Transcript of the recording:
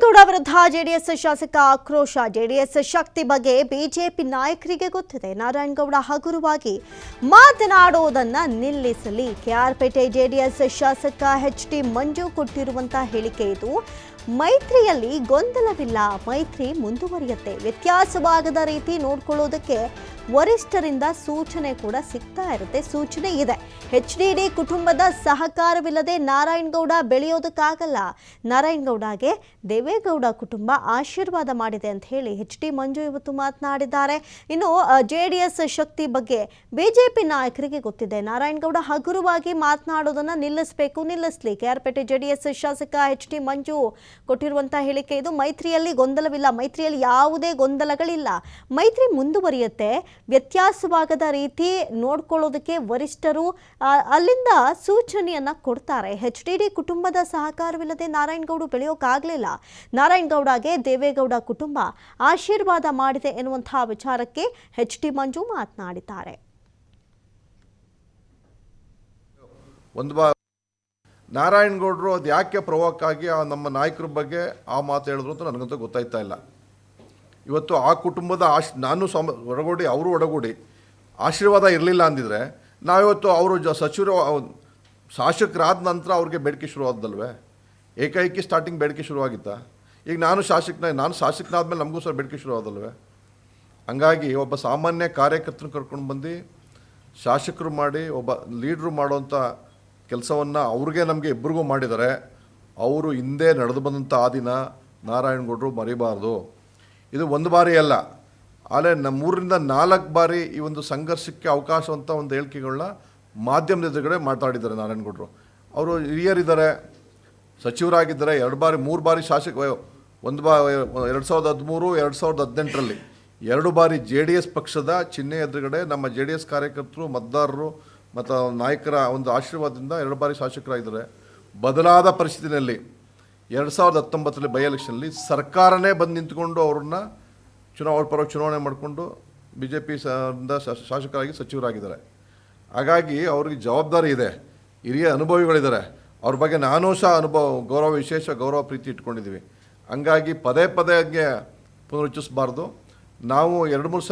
ನಾರಾಯಣಗೌಡ ವಿರುದ್ಧ ಜೆಡಿಎಸ್ ಶಾಸಕ ಆಕ್ರೋಶ. ಜೆಡಿಎಸ್ ಶಕ್ತಿ ಬಗ್ಗೆ ಬಿಜೆಪಿ ನಾಯಕರಿಗೆ ಗೊತ್ತಿದೆ. ನಾರಾಯಣಗೌಡ ಹಗುರವಾಗಿ ಮಾತನಾಡುವುದನ್ನು ನಿಲ್ಲಿಸಲಿ. ಕೆಆರ್ಪೇಟೆ ಜೆಡಿಎಸ್ ಶಾಸಕ ಎಚ್.ಟಿ. ಮಂಜು ಕೊಟ್ಟಿರುವಂತಹ ಹೇಳಿಕೆ ಇದು. ಮೈತ್ರಿಯಲ್ಲಿ ಗೊಂದಲವಿಲ್ಲ, ಮೈತ್ರಿ ಮುಂದುವರಿಯುತ್ತೆ. ವ್ಯತ್ಯಾಸವಾಗದ ರೀತಿ ನೋಡ್ಕೊಳ್ಳೋದಕ್ಕೆ ವರಿಷ್ಠರಿಂದ ಸೂಚನೆ ಕೂಡ ಸಿಗ್ತಾ ಇರುತ್ತೆ, ಸೂಚನೆ ಇದೆ. ಎಚ್.ಡಿ.ಡಿ ಕುಟುಂಬದ ಸಹಕಾರವಿಲ್ಲದೆ ನಾರಾಯಣಗೌಡ ಬೆಳೆಯೋದಕ್ಕಾಗಲ್ಲ. ನಾರಾಯಣಗೌಡಗೆ ದೇವೇಗೌಡ ಕುಟುಂಬ ಆಶೀರ್ವಾದ ಮಾಡಿದೆ ಅಂತ ಹೇಳಿ ಎಚ್.ಟಿ. ಮಂಜು ಇವತ್ತು ಮಾತನಾಡಿದ್ದಾರೆ. ಇನ್ನು ಜೆಡಿಎಸ್ ಶಕ್ತಿ ಬಗ್ಗೆ ಬಿಜೆಪಿ ನಾಯಕರಿಗೆ ಗೊತ್ತಿದೆ. ನಾರಾಯಣಗೌಡ ಹಗುರವಾಗಿ ಮಾತನಾಡೋದನ್ನ ನಿಲ್ಲಿಸಲಿ. ಕೆಆರ್ಪೇಟೆ ಜೆಡಿಎಸ್ ಶಾಸಕ ಎಚ್.ಟಿ. ಮಂಜು ಕೊಟ್ಟಿರುವಂತಹ ಹೇಳಿಕೆ ಇದು. ಮೈತ್ರಿಯಲ್ಲಿ ಗೊಂದಲವಿಲ್ಲ, ಮೈತ್ರಿಯಲ್ಲಿ ಯಾವುದೇ ಗೊಂದಲಗಳಿಲ್ಲ, ಮೈತ್ರಿ ಮುಂದುವರಿಯುತ್ತೆ. ವ್ಯತ್ಯಾಸವಾಗದ ರೀತಿ ನೋಡ್ಕೊಳ್ಳೋದಕ್ಕೆ ವರಿಷ್ಠರು ಅಲ್ಲಿಂದ ಸೂಚನೆಯನ್ನ ಕೊಡ್ತಾರೆ. ಎಚ್.ಡಿ.ಡಿ ಕುಟುಂಬದ ಸಹಕಾರವಿಲ್ಲದೆ ನಾರಾಯಣಗೌಡ ಬೆಳೆಯೋಕ್ಕಾಗಲಿಲ್ಲ. ನಾರಾಯಣಗೌಡಗೆ ದೇವೇಗೌಡ ಕುಟುಂಬ ಆಶೀರ್ವಾದ ಮಾಡಿದೆ ಎನ್ನುವಂತಹ ವಿಚಾರಕ್ಕೆ ಎಚ್.ಟಿ. ಮಂಜು ಮಾತನಾಡಿದ್ದಾರೆ. ನಾರಾಯಣಗೌಡರು ಅದು ಯಾಕೆ ಪ್ರವೋಕ್ ಆಗಿ ನಮ್ಮ ನಾಯಕರ ಬಗ್ಗೆ ಆ ಮಾತು ಹೇಳಿದ್ರು ಅಂತ ನನಗಂತೂ ಗೊತ್ತಾಯ್ತಾ ಇಲ್ಲ. ಇವತ್ತು ಆ ಕುಟುಂಬದ ನಾನು ಒಡಗೂಡಿ ಅವರು ಒಡಗೂಡಿ ಆಶೀರ್ವಾದ ಇರಲಿಲ್ಲ ಅಂದಿದ್ರೆ ನಾವಿವತ್ತು ಅವರು ಸಚಿವರು ಶಾಸಕರಾದ ನಂತರ ಅವ್ರಿಗೆ ಬೇಡಿಕೆ ಶುರುವಾದಲ್ವೇ? ಏಕೈಕಿ ಸ್ಟಾರ್ಟಿಂಗ್ ಬೇಡಿಕೆ ಶುರುವಾಗಿತ್ತಾ? ಈಗ ನಾನು ಶಾಸಕನಾದ್ಮೇಲೆ ನಮಗೂ ಸಹ ಬೇಡಿಕೆ ಶುರುವಾದಲ್ವೇ? ಹಂಗಾಗಿ ಒಬ್ಬ ಸಾಮಾನ್ಯ ಕಾರ್ಯಕರ್ತನ ಕರ್ಕೊಂಡು ಬಂದು ಶಾಸಕರು ಮಾಡಿ ಒಬ್ಬ ಲೀಡ್ರು ಮಾಡೋಂಥ ಕೆಲಸವನ್ನು ಅವ್ರಿಗೆ ನಮಗೆ ಇಬ್ಬರಿಗೂ ಮಾಡಿದ್ದಾರೆ. ಅವರು ಹಿಂದೆ ನಡೆದು ಬಂದಂಥ ಆ ದಿನ ನಾರಾಯಣಗೌಡರು ಮರಿಬಾರ್ದು. ಇದು ಒಂದು ಬಾರಿ ಅಲ್ಲ, ಆದರೆ 3ರಿಂದ 4 ಬಾರಿ ಈ ಒಂದು ಸಂಘರ್ಷಕ್ಕೆ ಅವಕಾಶವಂಥ ಒಂದು ಹೇಳಿಕೆಗಳನ್ನ ಮಾಧ್ಯಮದ ಎದುರುಗಡೆ ಮಾತಾಡಿದ್ದಾರೆ ನಾರಾಯಣಗೌಡರು. ಅವರು ಹಿರಿಯರಿದ್ದಾರೆ, ಸಚಿವರಾಗಿದ್ದಾರೆ, 3 ಬಾರಿ ಶಾಸಕ, 2013, 2018ರಲ್ಲಿ 2 ಬಾರಿ JDS ಪಕ್ಷದ ಚಿಹ್ನೆ ಎದುರುಗಡೆ ನಮ್ಮ JDS ಕಾರ್ಯಕರ್ತರು, ಮತದಾರರು ಮತ್ತು ನಾಯಕರ ಒಂದು ಆಶೀರ್ವಾದದಿಂದ 2 ಬಾರಿ ಶಾಸಕರಾಗಿದ್ದಾರೆ. ಬದಲಾದ ಪರಿಸ್ಥಿತಿಯಲ್ಲಿ 2019ರಲ್ಲಿ ಬೈ ಎಲೆಕ್ಷನ್ನಲ್ಲಿ ಸರ್ಕಾರನೇ ಬಂದು ನಿಂತ್ಕೊಂಡು ಅವ್ರನ್ನ ಚುನಾವಣೆ ಮಾಡಿಕೊಂಡು BJP ಶಾಸಕರಾಗಿ ಸಚಿವರಾಗಿದ್ದಾರೆ. ಹಾಗಾಗಿ ಅವ್ರಿಗೆ ಜವಾಬ್ದಾರಿ ಇದೆ, ಹಿರಿಯ ಅನುಭವಿಗಳಿದ್ದಾರೆ. ಅವ್ರ ಬಗ್ಗೆ ನಾನು ಸಹ ವಿಶೇಷ ಗೌರವ ಪ್ರೀತಿ ಇಟ್ಕೊಂಡಿದ್ದೀವಿ. ಹಂಗಾಗಿ ಪದೇ ಪದೇ ಪುನರುಚ್ಚರಿಸಬಾರ್ದು. ನಾವು 2-3